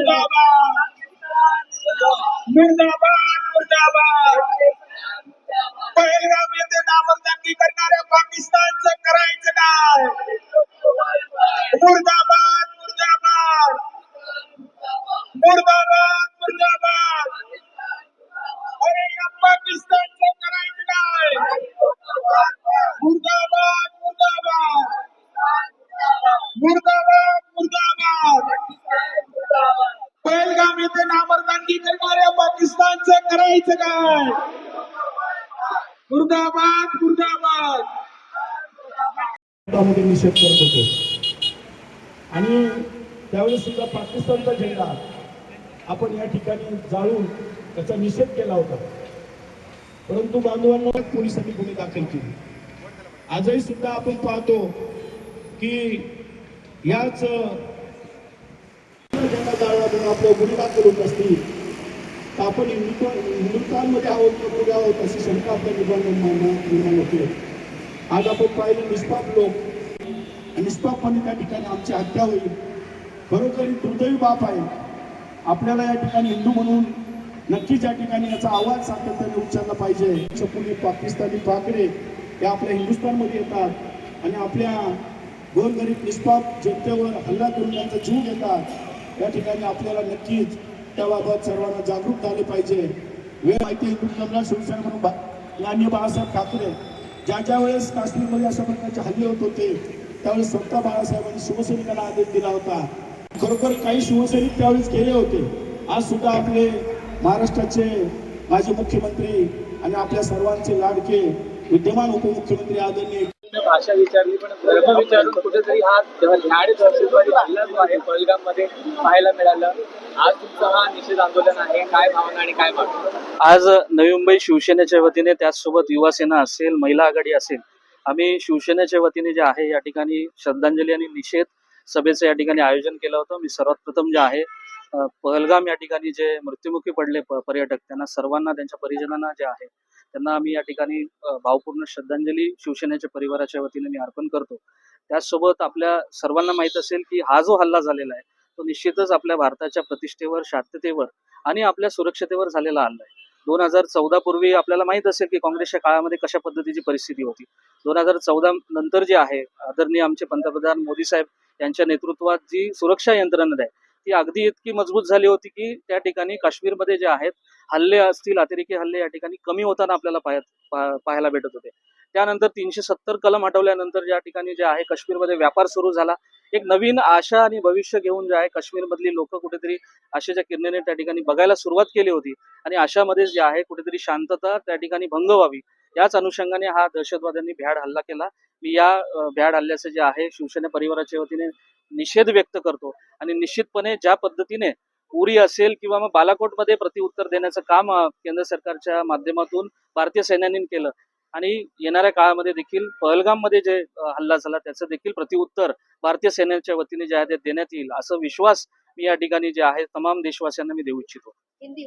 मुर्दाबाद मुर्दाबाद मुर्दाबाद पहलगाम येथे नामर्दांगी करणाऱ्या पाकिस्तानचं करायचं काय? मुर्दाबाद मुर्दाबाद मुर्दाबाद मुर्दाबाद अरे या पाकिस्तानचं करायचं काय? मुर्दाबाद मुर्दाबाद मुर्दाबाद मुर्दाबाद पहलगाम येथे नामर्दांगी करणाऱ्या पाकिस्तानचं करायचं काय? मुर्दाबाद मुर्दाबाद मध्ये निषेध करत होतो आणि त्यावेळेस सुद्धा पाकिस्तानचा झेंडा आपण या ठिकाणी जाळून त्याचा निषेध केला होता. परंतु बांधवांना पोलिसांनी गुन्हे दाखल केले. आजही सुद्धा आपण पाहतो की याच झेंडा जाळला म्हणून आपल्या गुन्हे दाखल होत असतील तर आपण हिंदुस्थानमध्ये आहोत अशी शंका आपल्या निर्माण होते. आज आपण पाहिलं निष्पाप लोक निष्पापपणे त्या ठिकाणी आमची हत्या होईल. खरोखर दुर्दैवी बाप आहे. आपल्याला या ठिकाणी हिंदू म्हणून नक्कीच या ठिकाणी याचा आवाज सातत्याने उच्चारला पाहिजे. पुणे पाकिस्तानी पाकडे हे आपल्या हिंदुस्थानमध्ये येतात आणि आपल्या गोरगरीब निष्पाप जनतेवर हल्ला करून त्यांचा जीव घेतात. या ठिकाणी आपल्याला नक्कीच त्याबाबत सर्वांना जागरूक झाले पाहिजे. वेळ माहिती हिंदुत्वला शिवसेना म्हणून माननीय बाळासाहेब ठाकरे ज्या वेळेस काश्मीरमध्ये अशा प्रकारचे हल्ले होत होते त्यावेळेस स्वतः बाळासाहेबांनी शिवसैनिकांना आदेश दिला होता. खरोखर काही शिवसैनिक त्यावेळेस गेले होते. आज सुद्धा आपले महाराष्ट्राचे माजी मुख्यमंत्री आणि आपल्या सर्वांचे लाडके विद्यमान उपमुख्यमंत्री आदरणीय भाषा विचारली पण धर्म विचारून कुठेतरी हा ध्याड दहशतवादी हल्ला जो आहे पहलगाम मध्ये पाहायला मिळालं. आज तुमचा हा निषेध आंदोलन आहे, काय भावना आणि काय मागणी? आज नवी मुंबई शिवसेनेच्या वतीने त्याचसोबत युवासेना असेल, महिला आघाडी असेल, आम्ही शिवसेनेच्या वतीने जे आहे या ठिकाणी श्रद्धांजली आणि निषेध सभेचं या ठिकाणी आयोजन केलं होतं. मी सर्वात प्रथम जे आहे पहलगाम या ठिकाणी जे मृत्युमुखी पडले पर्यटक त्यांना सर्वांना त्यांच्या परिजनांना जे आहे त्यांना आम्ही या ठिकाणी भावपूर्ण श्रद्धांजली शिवसेनेच्या परिवाराच्या वतीने मी अर्पण करतो. त्याचसोबत आपल्या सर्वांना माहीत असेल की हा जो हल्ला झालेला आहे तो निश्चितच आपल्या भारताच्या प्रतिष्ठेवर, शांततेवर आणि आपल्या सुरक्षतेवर झालेला हल्ला आहे. 2014 पूर्वी आपल्याला माहित असेल की काँग्रेसच्या काळामध्ये कशा पद्धतीची परिस्थिती होती. 2014 नंतर जे आहे आदरणीय आमचे पंतप्रधान मोदी साहेब यांच्या नेतृत्वात जी सुरक्षा यंत्रणा आहे ती अगदी इतकी मजबूत झाली होती की त्या ठिकाणी काश्मीरमध्ये जे आहेत हल्ले असतील, अतिरेकी हल्ले या ठिकाणी कमी होताना आपल्याला पाहायला भेटत होते. त्यानंतर 370 कलम हटवल्यानंतर ज्या ठिकाणी जे आहे काश्मीरमध्ये व्यापार सुरू झाला. एक नवीन आशा आणि भविष्य घेऊन जे आहे काश्मीरमधली लोक कुठेतरी आशेच्या किरणेने त्या ठिकाणी बघायला सुरुवात केली होती आणि अशामध्ये जे आहे कुठेतरी शांतता त्या ठिकाणी भंग व्हावी याच अनुषंगाने हा दहशतवाद्यांनी भ्याड हल्ला केला. मी या भ्याड हल्ल्याचे जे आहे शिवसेना परिवाराच्या वतीने निषेध व्यक्त करतो आणि निश्चितपणे ज्या पद्धतीने उरी असेल किंवा मग बालाकोटमध्ये प्रत्युत्तर देण्याचं काम केंद्र सरकारच्या माध्यमातून भारतीय सैन्याने केलं आणि येणाऱ्या काळामध्ये देखील पहलगाम मध्ये जे हल्ला झाला त्याचं देखील प्रत्युत्तर भारतीय सैन्याच्या वतीने जे आहे ते देण्यात येईल असं विश्वास मी या ठिकाणी जे आहे तमाम देशवासियांना मी देऊ इच्छितो. हिंदी